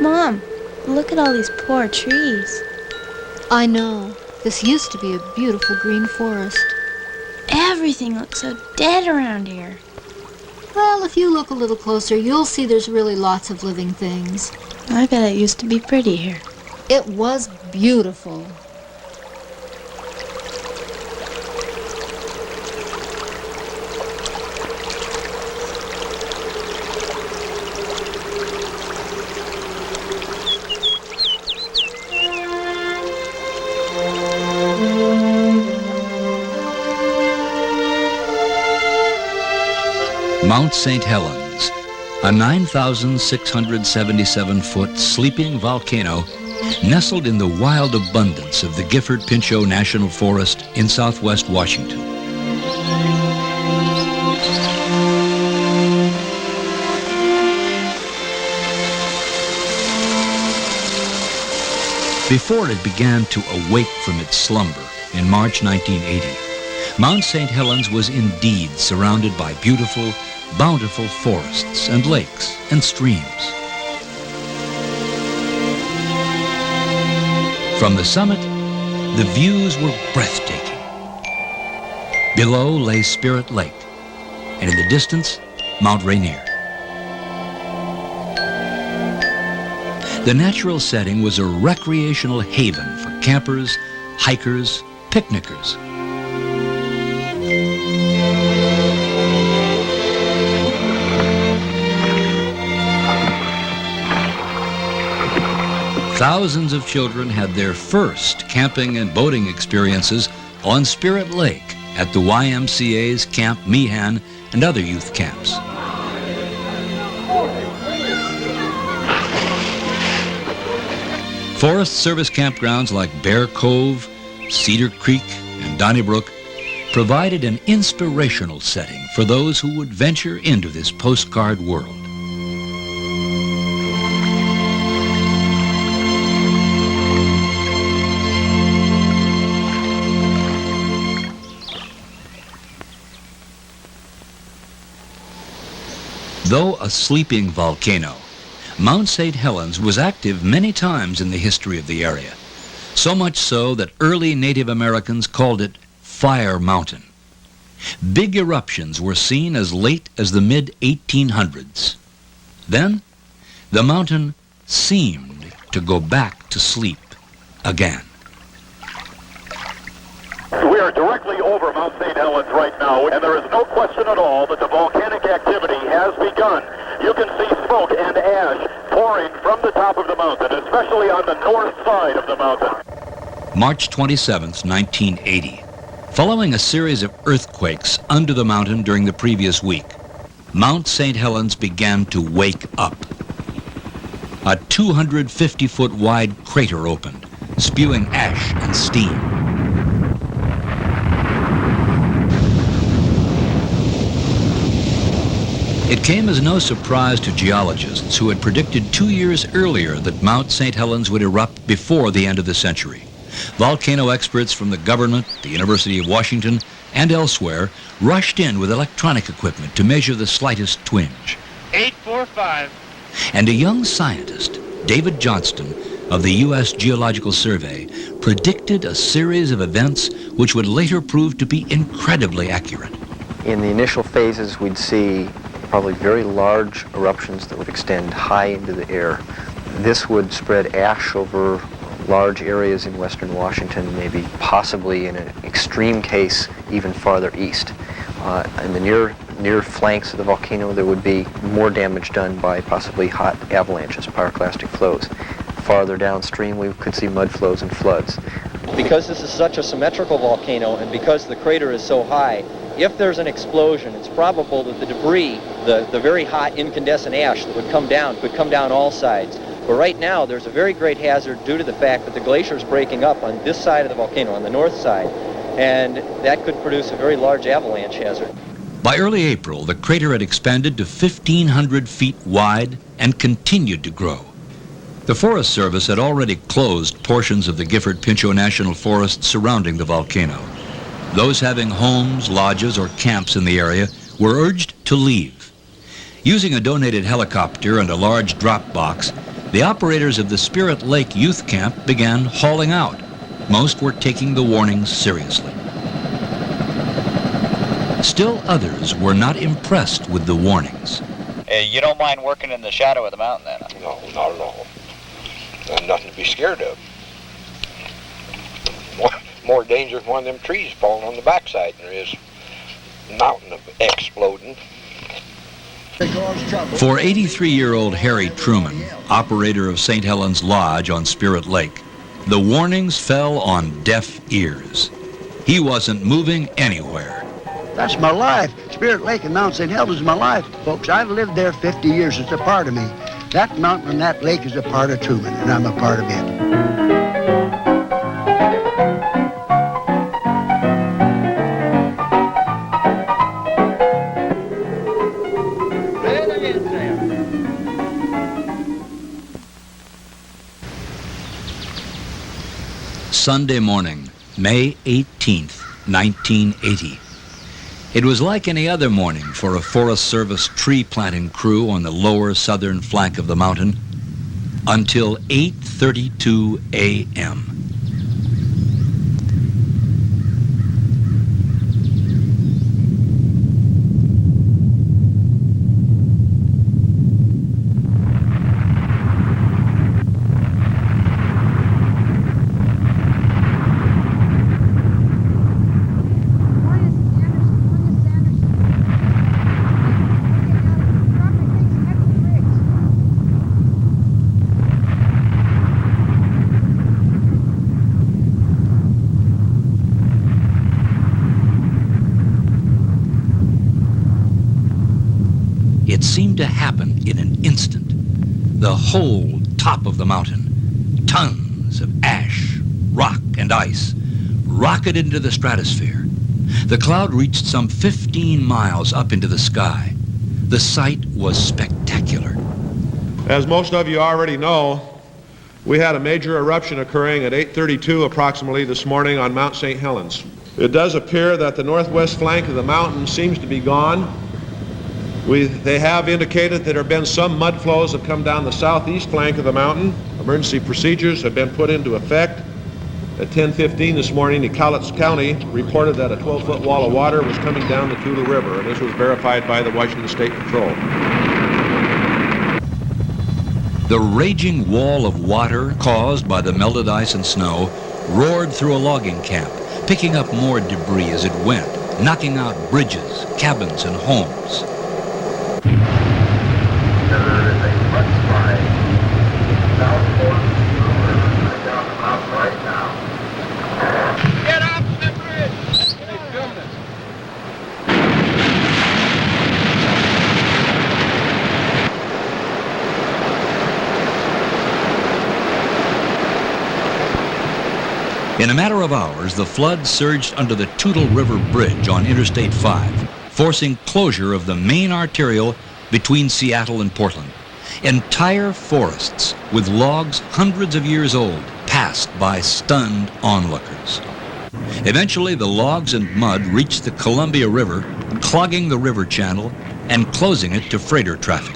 Mom, look at all these poor trees. I know. This used to be a beautiful green forest. Everything looks so dead around here. Well, if you look a little closer, you'll see there's really lots of living things. I bet it used to be pretty here. It was beautiful. Mount St. Helens, a 9,677-foot sleeping volcano nestled in the wild abundance of the Gifford-Pinchot National Forest in southwest Washington. Before it began to awake from its slumber in March 1980, Mount St. Helens was indeed surrounded by beautiful, bountiful forests and lakes and streams. From the summit, the views were breathtaking. Below lay Spirit Lake, and in the distance, Mount Rainier. The natural setting was a recreational haven for campers, hikers, picnickers. Thousands of children had their first camping and boating experiences on Spirit Lake at the YMCA's Camp Meehan and other youth camps. Forest Service campgrounds like Bear Cove, Cedar Creek, and Donnybrook provided an inspirational setting for those who would venture into this postcard world. Though a sleeping volcano, Mount St. Helens was active many times in the history of the area, so much so that early Native Americans called it Fire Mountain. Big eruptions were seen as late as the mid-1800s. Then, the mountain seemed to go back to sleep again. We are directly over Mount St. Helens right now, and there is no question at all that the volcanic activity has begun. You can see smoke and ash pouring from the top of the mountain, especially on the north side of the mountain. March 27th, 1980. Following a series of earthquakes under the mountain during the previous week, Mount St. Helens began to wake up. A 250-foot wide crater opened, spewing ash and steam. It came as no surprise to geologists who had predicted 2 years earlier that Mount St. Helens would erupt before the end of the century. Volcano experts from the government, the University of Washington, and elsewhere rushed in with electronic equipment to measure the slightest twinge. 845. And a young scientist, David Johnston, of the U.S. Geological Survey, predicted a series of events which would later prove to be incredibly accurate. In the initial phases, we'd see probably very large eruptions that would extend high into the air. This would spread ash over large areas in western Washington, maybe possibly in an extreme case even farther east. In the near flanks of the volcano, there would be more damage done by possibly hot avalanches, pyroclastic flows. Farther downstream, we could see mud flows and floods. Because this is such a symmetrical volcano and because the crater is so high, if there's an explosion, it's probable that the debris, the very hot incandescent ash that would come down, could come down all sides. But right now, there's a very great hazard due to the fact that the glacier is breaking up on this side of the volcano, on the north side, and that could produce a very large avalanche hazard. By early April, the crater had expanded to 1,500 feet wide and continued to grow. The Forest Service had already closed portions of the Gifford-Pinchot National Forest surrounding the volcano. Those having homes, lodges, or camps in the area were urged to leave. Using a donated helicopter and a large drop box, the operators of the Spirit Lake Youth Camp began hauling out. Most were taking the warnings seriously. Still others were not impressed with the warnings. You don't mind working in the shadow of the mountain, then? No, not at all. There's nothing to be scared of. More dangerous than one of them trees falling on the backside than there is mountain of exploding. For 83-year-old Harry Truman, operator of St. Helens Lodge on Spirit Lake, the warnings fell on deaf ears. He wasn't moving anywhere. That's my life. Spirit Lake and Mount St. Helens is my life, folks. I've lived there 50 years. It's a part of me. That mountain and that lake is a part of Truman, and I'm a part of it. Sunday morning, May 18th, 1980. It was like any other morning for a Forest Service tree planting crew on the lower southern flank of the mountain until 8:32 a.m. It seemed to happen in an instant. The whole top of the mountain, tons of ash, rock, and ice, rocketed into the stratosphere. The cloud reached some 15 miles up into the sky. The sight was spectacular. As most of you already know, we had a major eruption occurring at 8:32 approximately this morning on Mount St. Helens. It does appear that the northwest flank of the mountain seems to be gone. They have indicated that there have been some mud flows that come down the southeast flank of the mountain. Emergency procedures have been put into effect. At 10:15 this morning, Helens County reported that a 12-foot wall of water was coming down the Tula River, and this was verified by the Washington State Patrol. The raging wall of water caused by the melted ice and snow roared through a logging camp, picking up more debris as it went, knocking out bridges, cabins, and homes. There is a mudslide southward down the mountain right now. Get off the bridge! They filmed it. In a matter of hours, the flood surged under the Tula River Bridge on Interstate 5, forcing closure of the main arterial between Seattle and Portland. Entire forests with logs hundreds of years old passed by stunned onlookers. Eventually, the logs and mud reached the Columbia River, clogging the river channel and closing it to freighter traffic.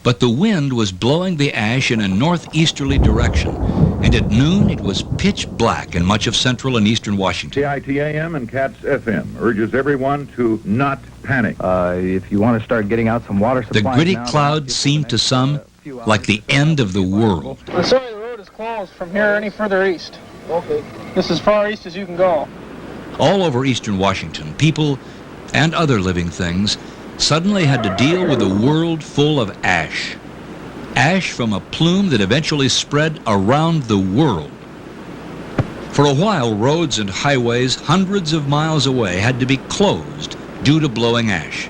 But the wind was blowing the ash in a northeasterly direction, and at noon it was pitch black in much of central and eastern Washington. CITAM and CATS FM urges everyone to not panic. If you want to start getting out some water The supplies gritty now, clouds seemed to some like the end of the world. I'm sorry, the road is closed from here any further east. Okay. This is as far east as you can go. All over eastern Washington, people and other living things suddenly had to deal with a world full of ash. Ash from a plume that eventually spread around the world. For a while, roads and highways hundreds of miles away had to be closed due to blowing ash.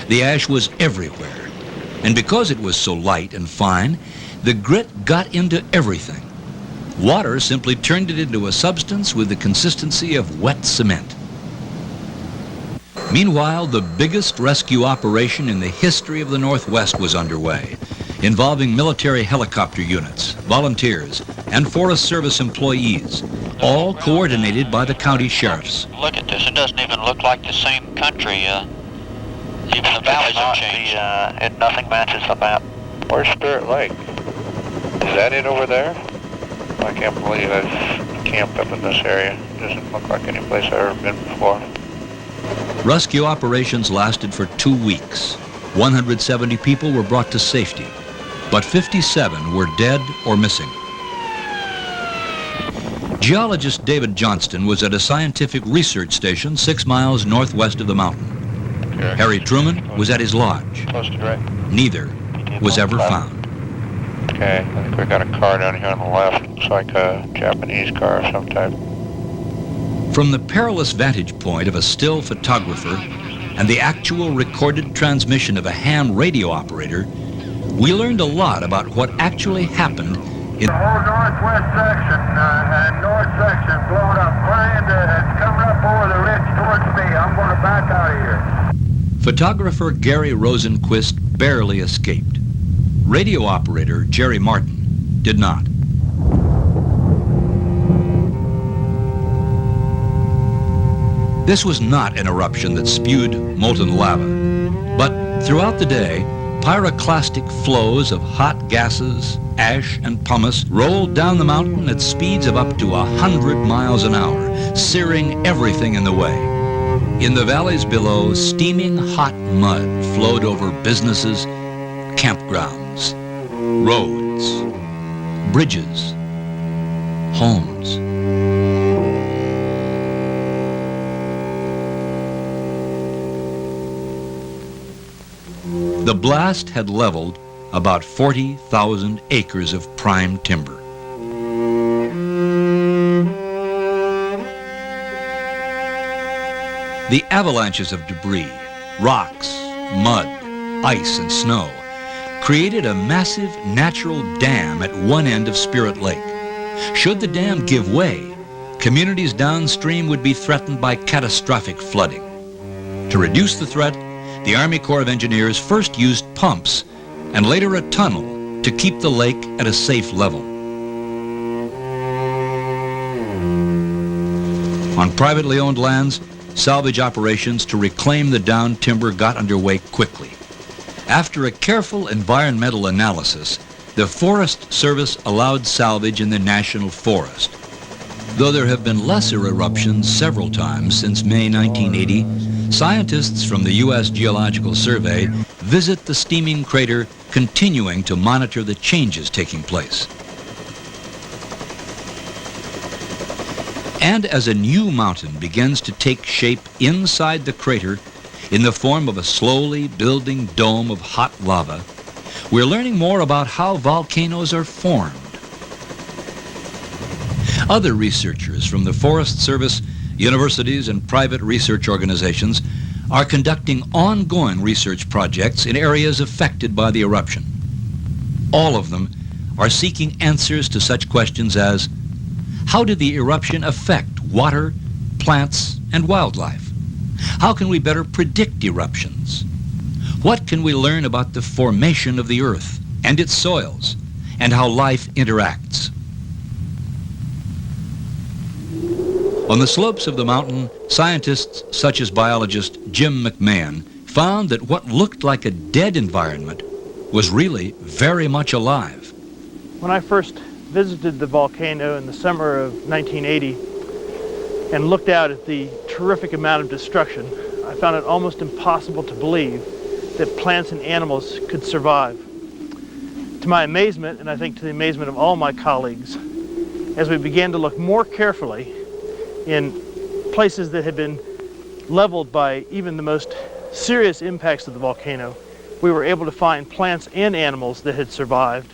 The ash was everywhere, and because it was so light and fine, the grit got into everything. Water simply turned it into a substance with the consistency of wet cement. Meanwhile, the biggest rescue operation in the history of the Northwest was underway, involving military helicopter units, volunteers, and Forest Service employees, all coordinated by the county sheriffs. Look at this. It doesn't even look like the same country. Even the valleys have changed. Nothing matches the map. Where's Spirit Lake? Is that it over there? I can't believe I've camped up in this area. It doesn't look like any place I've ever been before. Rescue operations lasted for 2 weeks. 170 people were brought to safety, but 57 were dead or missing. Geologist David Johnston was at a scientific research station 6 miles northwest of the mountain. Harry Truman was at his lodge. Close to dry. Neither was ever found. Okay, I think we got a car down here on the left. Looks like a Japanese car of some type. From the perilous vantage point of a still photographer and the actual recorded transmission of a ham radio operator, we learned a lot about what actually happened in the whole northwest section and north section blown up. Plane it's coming up over the ridge towards me. I'm going to back out of here. Photographer Gary Rosenquist barely escaped. Radio operator Jerry Martin did not. This was not an eruption that spewed molten lava, but throughout the day, pyroclastic flows of hot gases, ash, and pumice rolled down the mountain at speeds of up to 100 miles an hour, searing everything in the way. In the valleys below, steaming hot mud flowed over businesses, campgrounds, roads, bridges, homes. The blast had leveled about 40,000 acres of prime timber. The avalanches of debris, rocks, mud, ice, and snow created a massive natural dam at one end of Spirit Lake. Should the dam give way, communities downstream would be threatened by catastrophic flooding. To reduce the threat, the Army Corps of Engineers first used pumps and later a tunnel to keep the lake at a safe level. On privately owned lands, salvage operations to reclaim the downed timber got underway quickly. After a careful environmental analysis, the Forest Service allowed salvage in the National Forest. Though there have been lesser eruptions several times since May 1980, scientists from the U.S. Geological Survey visit the steaming crater, continuing to monitor the changes taking place. And as a new mountain begins to take shape inside the crater in the form of a slowly building dome of hot lava, we're learning more about how volcanoes are formed. Other researchers from the Forest Service, universities, and private research organizations are conducting ongoing research projects in areas affected by the eruption. All of them are seeking answers to such questions as, how did the eruption affect water, plants, and wildlife? How can we better predict eruptions? What can we learn about the formation of the Earth and its soils, and how life interacts? On the slopes of the mountain, scientists such as biologist Jim McMahon found that what looked like a dead environment was really very much alive. When I first visited the volcano in the summer of 1980 and looked out at the terrific amount of destruction, I found it almost impossible to believe that plants and animals could survive. To my amazement, and I think to the amazement of all my colleagues, as we began to look more carefully in places that had been leveled by even the most serious impacts of the volcano, we were able to find plants and animals that had survived.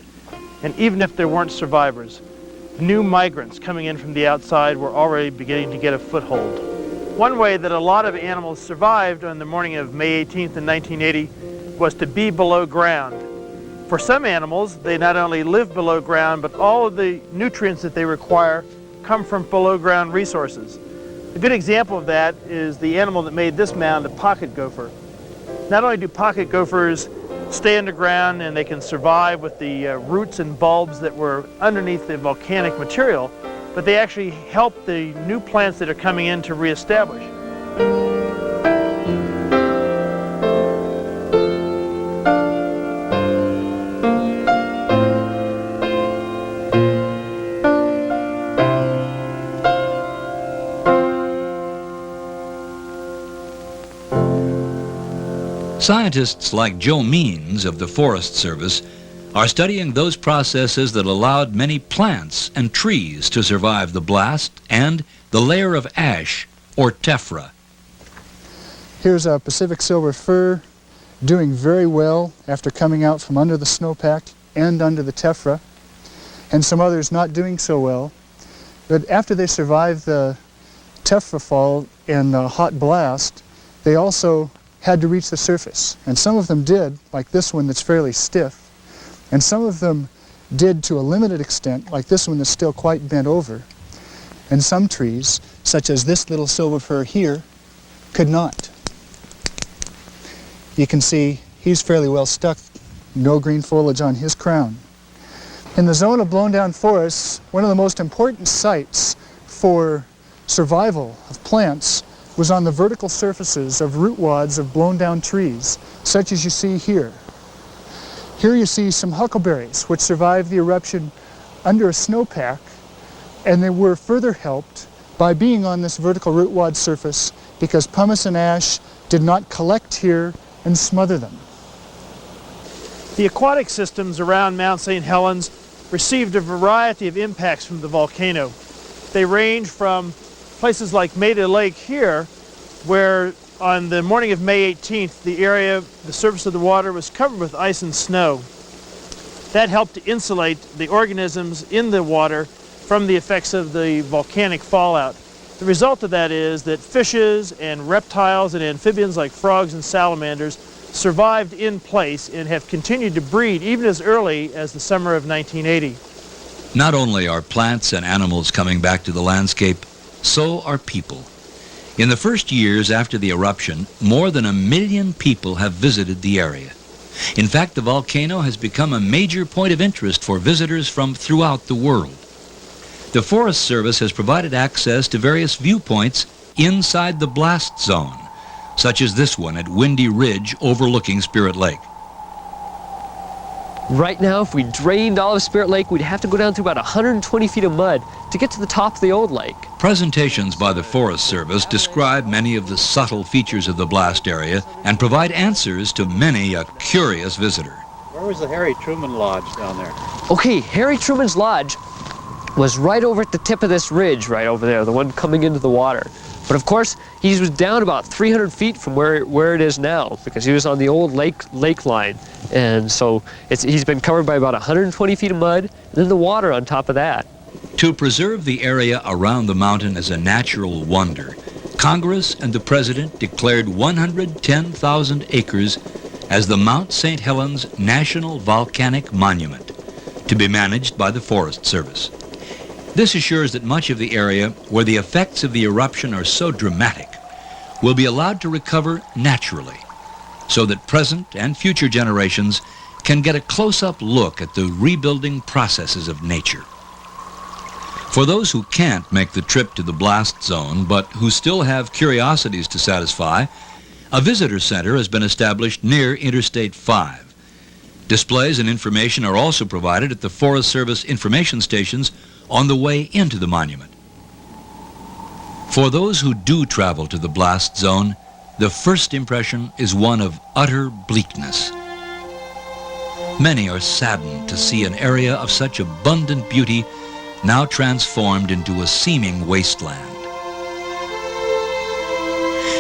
And even if there weren't survivors, new migrants coming in from the outside were already beginning to get a foothold. One way that a lot of animals survived on the morning of May 18th in 1980 was to be below ground. For some animals, they not only live below ground, but all of the nutrients that they require come from below ground resources. A good example of that is the animal that made this mound, a pocket gopher. Not only do pocket gophers stay underground and they can survive with the roots and bulbs that were underneath the volcanic material, but they actually help the new plants that are coming in to reestablish. Scientists like Joe Means of the Forest Service are studying those processes that allowed many plants and trees to survive the blast and the layer of ash, or tephra. Here's a Pacific silver fir doing very well after coming out from under the snowpack and under the tephra, and some others not doing so well. But after they survived the tephra fall and the hot blast, they also had to reach the surface. And some of them did, like this one that's fairly stiff, and some of them did to a limited extent, like this one that's still quite bent over. And some trees, such as this little silver fir here, could not. You can see he's fairly well stuck, no green foliage on his crown. In the zone of blown down forests, one of the most important sites for survival of plants was on the vertical surfaces of root wads of blown down trees, such as you see here. Here you see some huckleberries, which survived the eruption under a snowpack, and they were further helped by being on this vertical root wad surface because pumice and ash did not collect here and smother them. The aquatic systems around Mount St. Helens received a variety of impacts from the volcano. They range from places like Maida Lake here, where on the morning of May 18th, the surface of the water was covered with ice and snow. That helped to insulate the organisms in the water from the effects of the volcanic fallout. The result of that is that fishes and reptiles and amphibians like frogs and salamanders survived in place and have continued to breed even as early as the summer of 1980. Not only are plants and animals coming back to the landscape, so are people. In the first years after the eruption, more than 1 million people have visited the area. In fact, the volcano has become a major point of interest for visitors from throughout the world. The Forest Service has provided access to various viewpoints inside the blast zone, such as this one at Windy Ridge overlooking Spirit Lake. Right now, if we drained all of Spirit Lake, we'd have to go down through about 120 feet of mud to get to the top of the old lake. Presentations by the Forest Service describe many of the subtle features of the blast area and provide answers to many a curious visitor. Where was the Harry Truman Lodge down there? Okay, Harry Truman's Lodge was right over at the tip of this ridge right over there, the one coming into the water. But of course, he was down about 300 feet from where it is now, because he was on the old lake line. And so he's been covered by about 120 feet of mud, and then the water on top of that. To preserve the area around the mountain as a natural wonder, Congress and the President declared 110,000 acres as the Mount St. Helens National Volcanic Monument, to be managed by the Forest Service. This assures that much of the area where the effects of the eruption are so dramatic will be allowed to recover naturally, so that present and future generations can get a close-up look at the rebuilding processes of nature. For those who can't make the trip to the blast zone, but who still have curiosities to satisfy, a visitor center has been established near Interstate 5. Displays and information are also provided at the Forest Service information stations on the way into the monument. For those who do travel to the blast zone, the first impression is one of utter bleakness. Many are saddened to see an area of such abundant beauty now transformed into a seeming wasteland.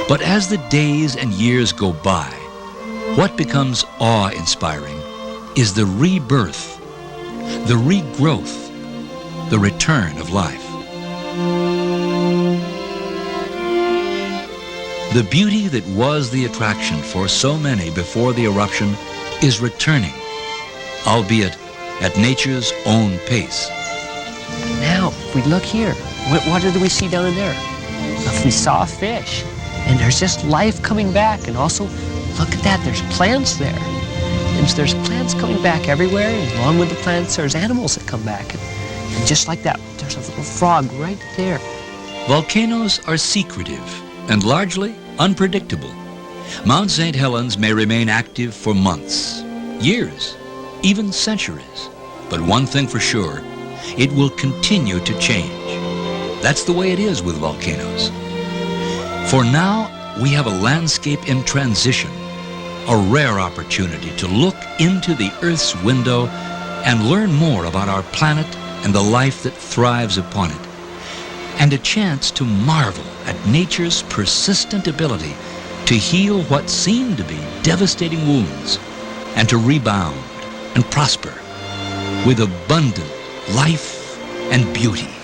But as the days and years go by, what becomes awe-inspiring is the rebirth, the regrowth, the return of life. The beauty that was the attraction for so many before the eruption is returning, albeit at nature's own pace. Now, if we look here, what do we see down in there? If we saw a fish, and there's just life coming back, and also, look at that, there's plants there. And there's plants coming back everywhere, and along with the plants, there's animals that come back. And just like that, there's a little frog right there. Volcanoes are secretive and largely unpredictable. Mount St. Helens may remain active for months, years, even centuries. But one thing for sure, it will continue to change. That's the way it is with volcanoes. For now, we have a landscape in transition, a rare opportunity to look into the Earth's window and learn more about our planet and the life that thrives upon it, and a chance to marvel at nature's persistent ability to heal what seem to be devastating wounds and to rebound and prosper with abundant life and beauty.